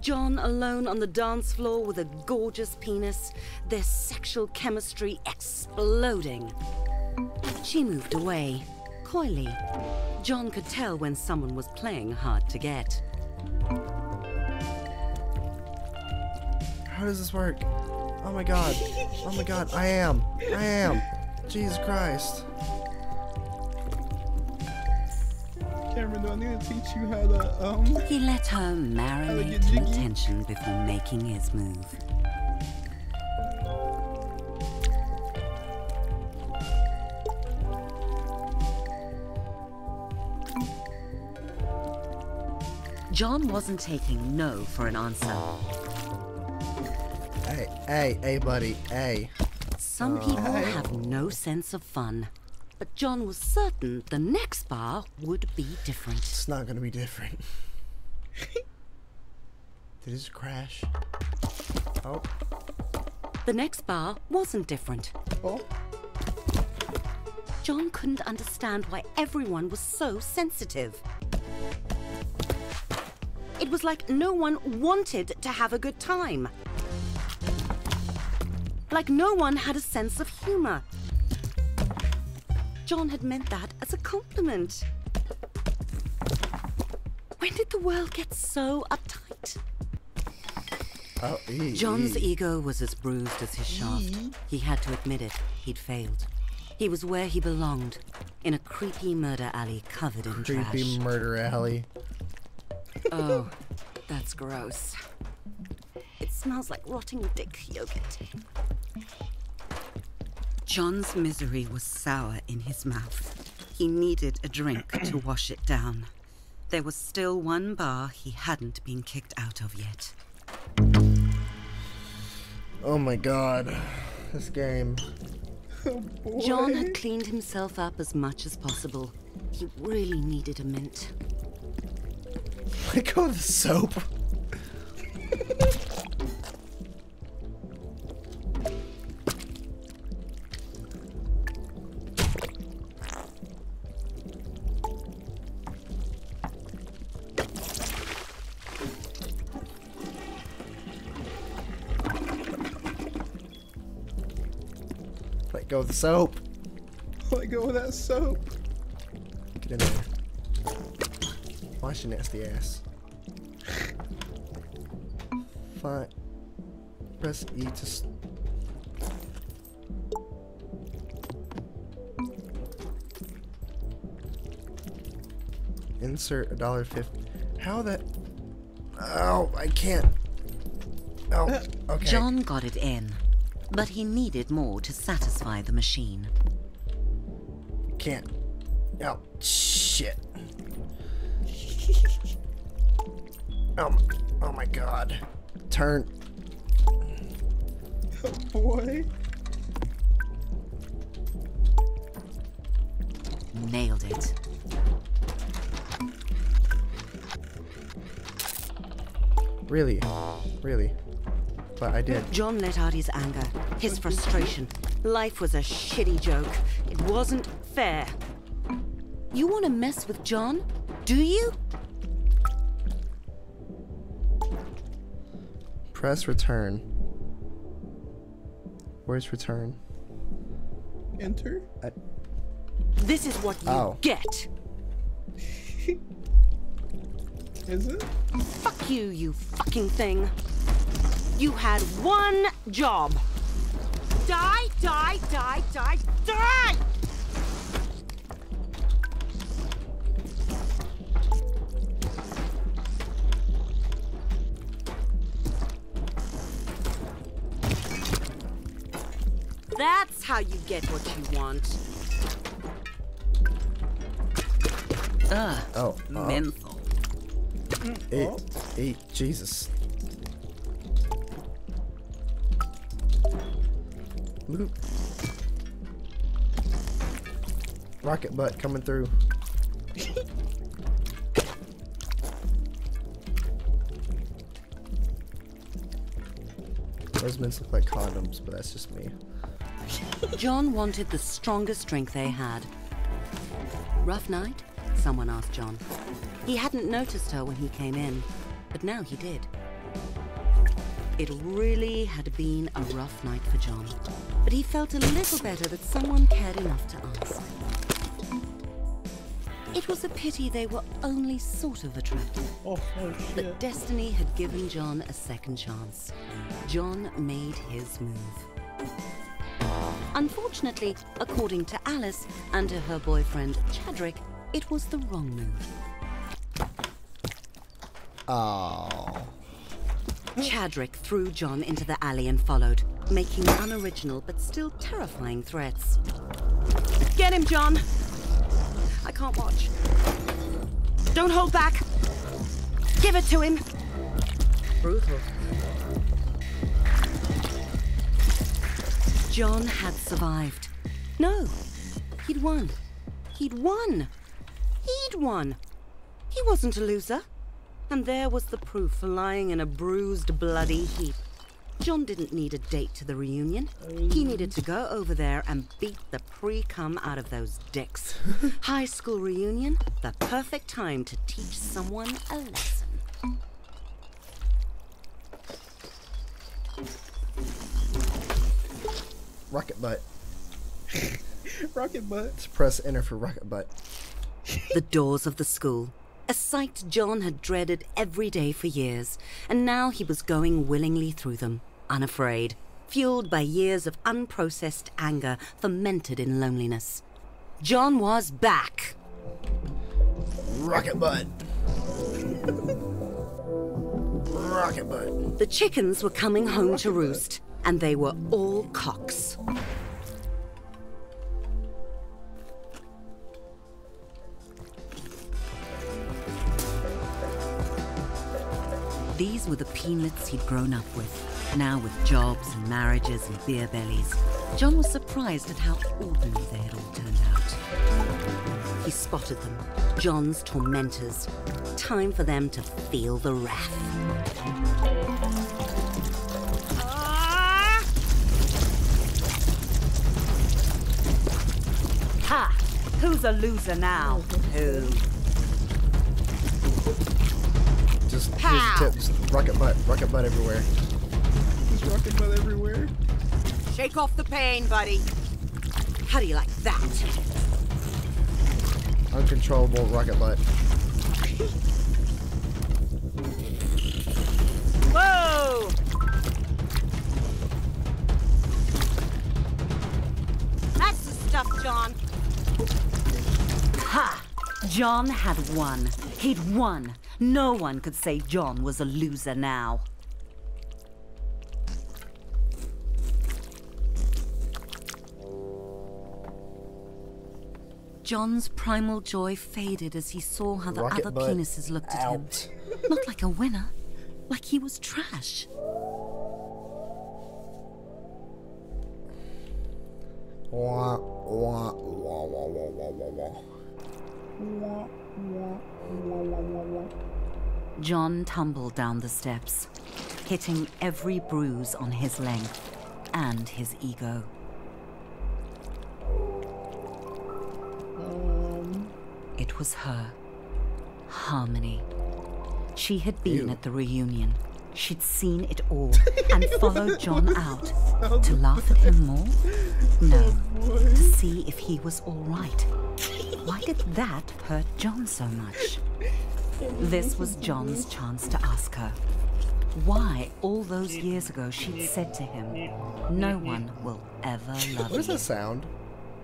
John alone on the dance floor with a gorgeous penis, their sexual chemistry exploding. She moved away, coyly. John could tell when someone was playing hard to get. How does this work? Oh my god. Oh my god. I am. Jesus Christ. Cameron, do I need to teach you how to, He let her marinate in tension before making his move. John wasn't taking no for an answer. Hey, buddy, hey. Some people have no sense of fun, but John was certain the next bar would be different. It's not gonna be different. Did it just crash? Oh. The next bar wasn't different. Oh. John couldn't understand why everyone was so sensitive. It was like no one wanted to have a good time. Like no one had a sense of humor. John had meant that as a compliment. When did the world get so uptight? Oh, John's ego was as bruised as his shaft. He had to admit it. He'd failed. He was where he belonged, in a creepy murder alley covered in trash. Creepy murder alley. Oh, that's gross. It smells like rotting dick yogurt. John's misery was sour in his mouth. He needed a drink to wash it down. There was still one bar he hadn't been kicked out of yet. Oh my god. This game. Oh boy. John had cleaned himself up as much as possible. He really needed a mint. Let go of the soap. Let go of the soap. Let go of that soap. Get in there. Wash your nasty ass. Fine. Press E to. Insert $1.50. How that? Oh, I can't. Oh, okay. John got it in, but he needed more to satisfy the machine. Can't. Oh, shit. Oh my god. Turn. Oh boy. Nailed it. Really? Really? But I did. John let out his anger, his frustration. Life was a shitty joke. It wasn't fair. You want to mess with John? Do you? Press return. Where's return? Enter. This is what you get. Is it? Fuck you, you fucking thing. You had one job. Die, die, die, die, die! That's how you get what you want. Menthol. Eat, Jesus. Loop. Rocket butt coming through. Those mints look like condoms, but that's just me. John wanted the strongest drink they had. Rough night? Someone asked John. He hadn't noticed her when he came in, but now he did. It really had been a rough night for John, but he felt a little better that someone cared enough to ask. It was a pity they were only sort of attractive. Oh shit. But destiny had given John a second chance. John made his move. Unfortunately, according to Alice and to her boyfriend Chadrick, it was the wrong move. Oh. Chadrick threw John into the alley and followed, making unoriginal but still terrifying threats. Get him, John! I can't watch. Don't hold back! Give it to him! Brutal. John had survived. No, he'd won. He'd won! He'd won! He wasn't a loser. And there was the proof lying in a bruised, bloody heap. John didn't need a date to the reunion. He needed to go over there and beat the pre-cum out of those dicks. High school reunion, the perfect time to teach someone a lesson. Rocket butt. Rocket butt. Let's press enter for rocket butt. The doors of the school. A sight John had dreaded every day for years, and now he was going willingly through them, unafraid, fueled by years of unprocessed anger fermented in loneliness. John was back. Rocket butt. Rocket butt. The chickens were coming home to roost, and they were all cocks. These were the peanuts he'd grown up with, now with jobs and marriages and beer bellies. John was surprised at how ordinary they had all turned out. He spotted them, John's tormentors. Time for them to feel the wrath. Ha! Who's a loser now? Who? Just here's a tip, just rocket butt everywhere. Just rocket butt everywhere. Shake off the pain, buddy. How do you like that? Uncontrollable rocket butt. Whoa! That's the stuff, John. Ha! John had won. He'd won. No one could say John was a loser now. John's primal joy faded as he saw how the Rocket other butt penises looked at him. out. Not like a winner, like he was trash. Wah, wah, wah, wah, wah, wah, wah. John tumbled down the steps, hitting every bruise on his length and his ego. It was her, Harmony. She had been at the reunion. She'd seen it all and followed John out. To laugh at him more? No, to see if he was all right. Why did that hurt John so much? This was John's chance to ask her why all those years ago she'd said to him, "No one will ever love What is you." that sound?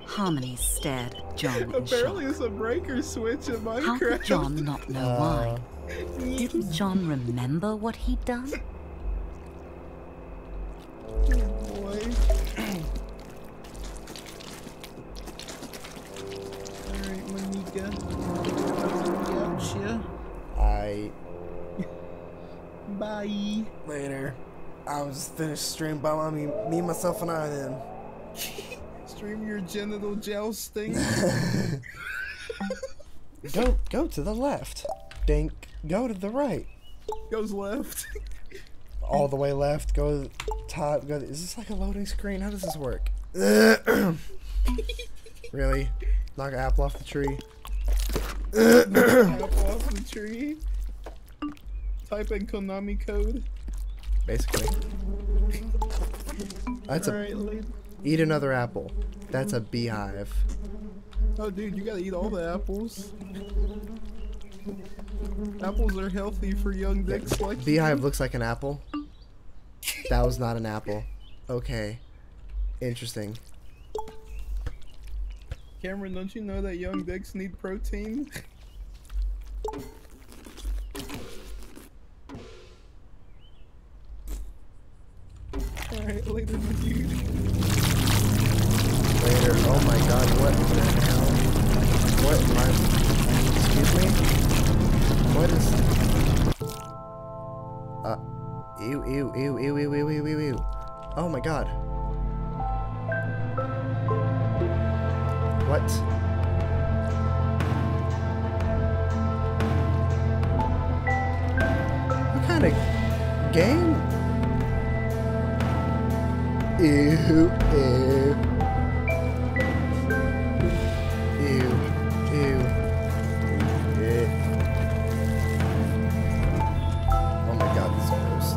Harmony stared at John in Apparently shock. it's a breaker switch in Minecraft. How could John not know why? Didn't John remember what he'd done? Boy. Alright, Monica. Gotcha. Bye. Later. I was finished stream by me, myself, and I then. Stream your genital jousting. Go to the left. Dink. Go to the right. Goes left. All the way left. Go to the top. Is this like a loading screen? How does this work? Really? Knock an apple off the tree. Apple off the tree. Type in Konami code. Basically. That's eat another apple. That's a beehive. Oh, dude, you gotta eat all the apples. Apples are healthy for young dicks like Beehive looks like an apple. That was not an apple. Okay. Interesting. Cameron, don't you know that young dicks need protein? Alright, later, dude. Later. Oh my god, what the hell? What am I... Excuse me? What is... Ew, ew, ew, ew, ew, ew, ew, ew, ew. Oh my god. What? What kind of game? Ew, ew. Ew, ew. Oh my god, this is gross.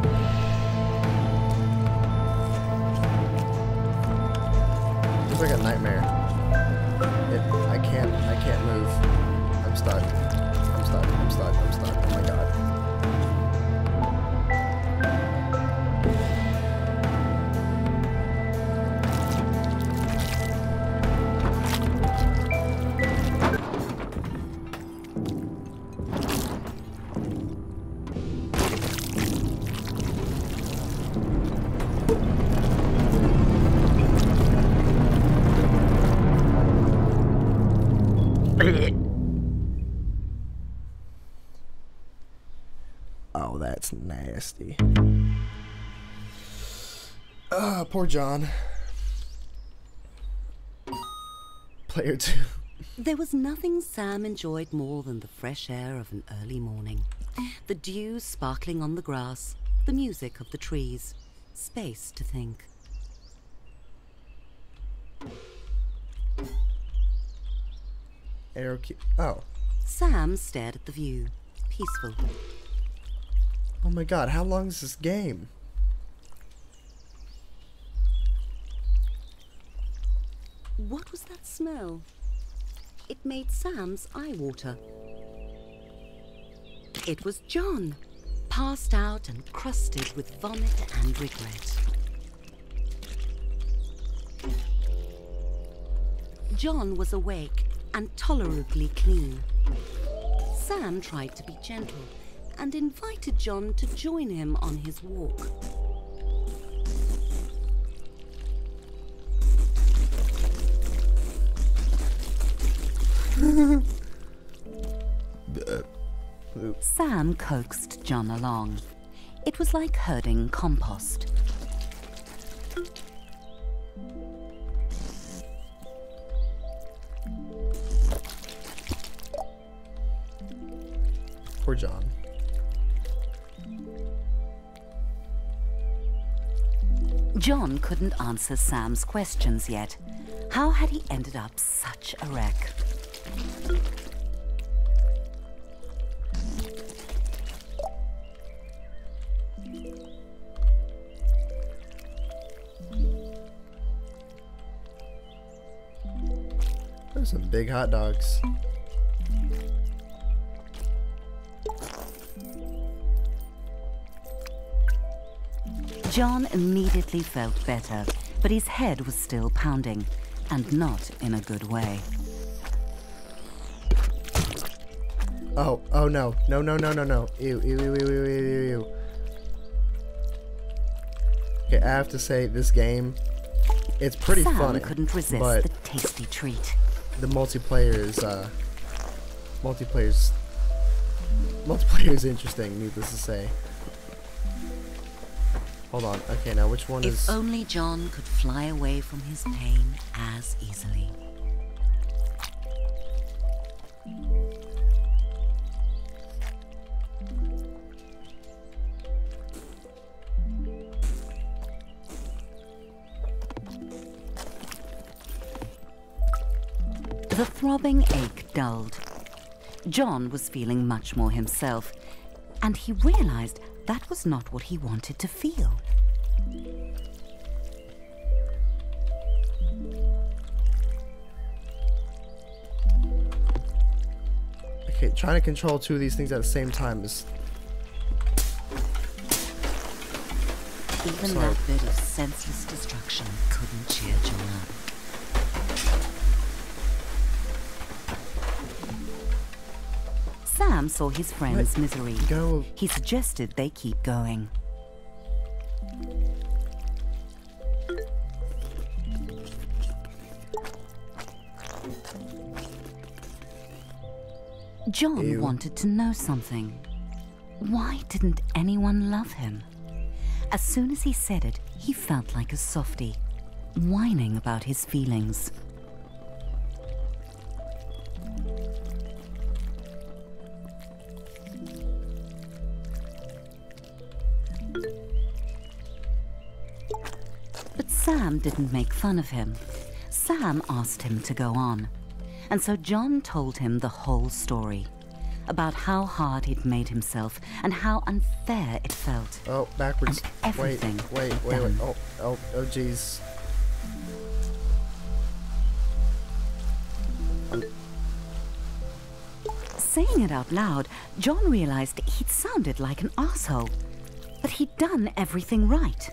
It's like a nightmare. I can't move. I'm stuck. I'm stuck. I'm stuck. I'm stuck. Oh my god. Oh, that's nasty. Poor John. Player 2. There was nothing Sam enjoyed more than the fresh air of an early morning. The dew sparkling on the grass, the music of the trees, space to think. Arrow key. Oh. Sam stared at the view, peaceful. Oh my god, how long is this game? What was that smell? It made Sam's eye water. It was John, passed out and crusted with vomit and regret. John was awake and tolerably clean. Sam tried to be gentle and invited John to join him on his walk. Sam coaxed John along. It was like herding compost. Poor John. John couldn't answer Sam's questions yet. How had he ended up such a wreck? There's some big hot dogs. John immediately felt better, but his head was still pounding, and not in a good way. Oh, oh no. No, no, no, no, no. Ew, ew, ew, ew, ew, ew, ew. Okay, I have to say, this game, it's pretty funny. Sam couldn't resist but the tasty treat. the multiplayer is interesting, needless to say. Hold on. Okay, now which one is... If only John could fly away from his pain as easily. The throbbing ache dulled. John was feeling much more himself. And he realized that was not what he wanted to feel. Okay, trying to control two of these things at the same time is... Even that bit of senseless destruction couldn't cheer John up. Sam saw his friend's misery. Go. He suggested they keep going. John wanted to know something. Why didn't anyone love him? As soon as he said it, he felt like a softie, whining about his feelings. But Sam didn't make fun of him. Sam asked him to go on. And so John told him the whole story. About how hard he'd made himself and how unfair it felt. Oh, backwards. And everything wait. Oh, jeez. Saying it out loud, John realized he'd sounded like an asshole. But he'd done everything right.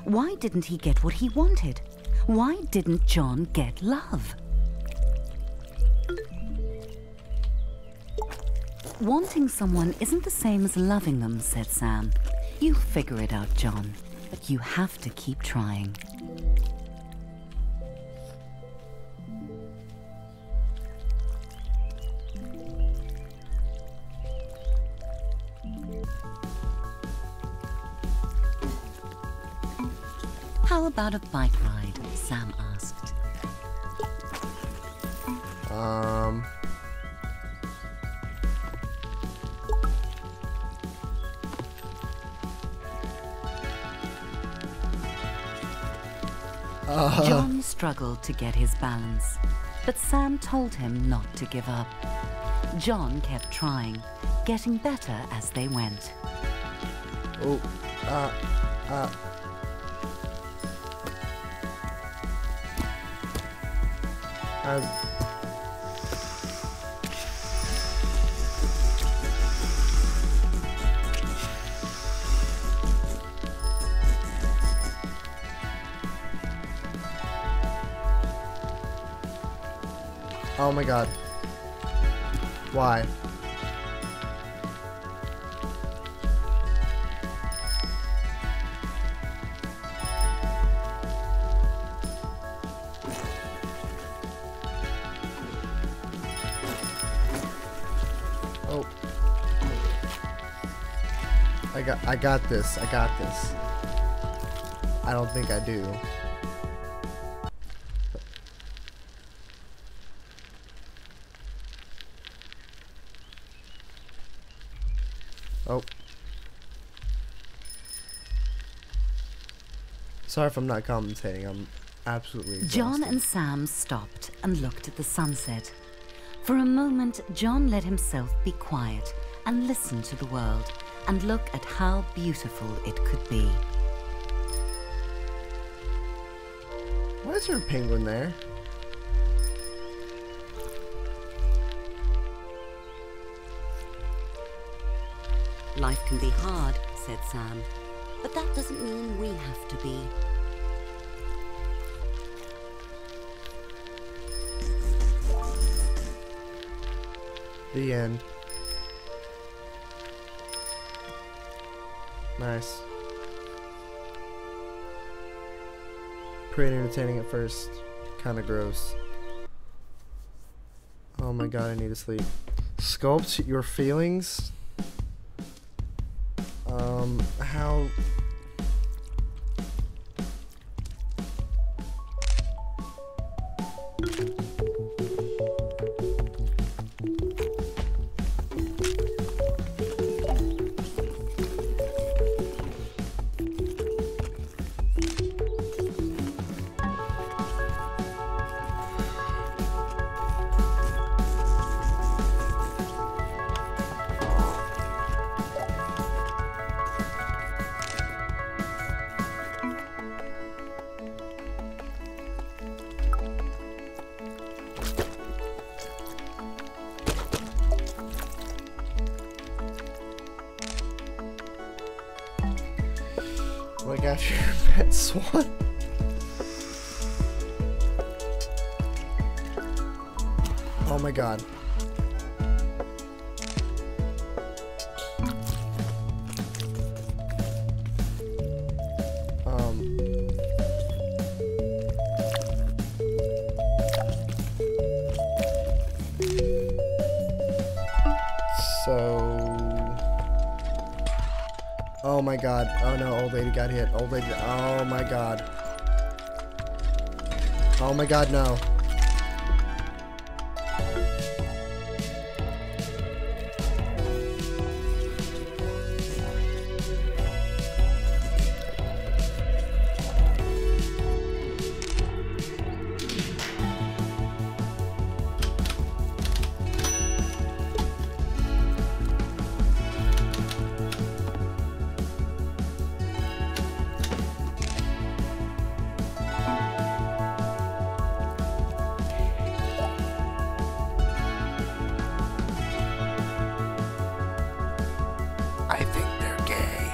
Why didn't he get what he wanted? Why didn't John get love? Wanting someone isn't the same as loving them, said Sam. You'll figure it out, John. But you have to keep trying. How about a bike ride? Sam asked. John struggled to get his balance, but Sam told him not to give up. John kept trying, getting better as they went. Oh my god. Why? Oh. I got this. I got this. I don't think I do. Oh. Sorry if I'm not commentating. I'm absolutely exhausted. John and Sam stopped and looked at the sunset. For a moment, John let himself be quiet and listen to the world and look at how beautiful it could be. Why is there a penguin there? Life can be hard, said Sam, but that doesn't mean we have to be. The end. Nice. Pretty entertaining at first. Kinda gross. Oh my god, I need to sleep. Sculpt your feelings? How... Like after your pet swan. Oh my god. Oh my god. Oh no, old lady got hit. Old lady. Oh my god. Oh my god, no. I think they're gay.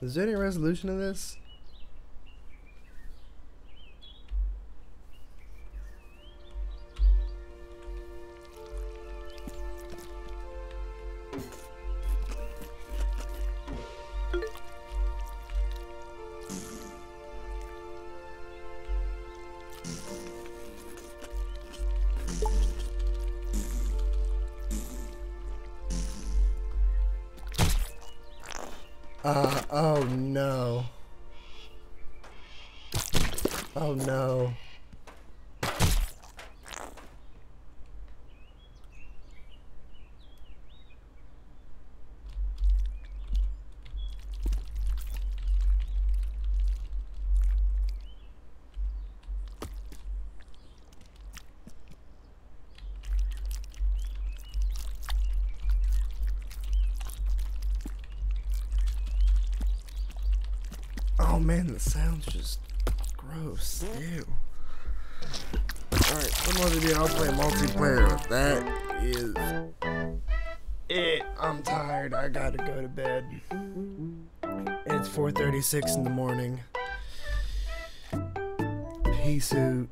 Is there any resolution to this? Oh no. Oh no. Oh man, the sound's just gross. Ew. Alright, some other day I'll play multiplayer. That is it. I'm tired. I gotta go to bed. It's 4:36 in the morning. Peace out.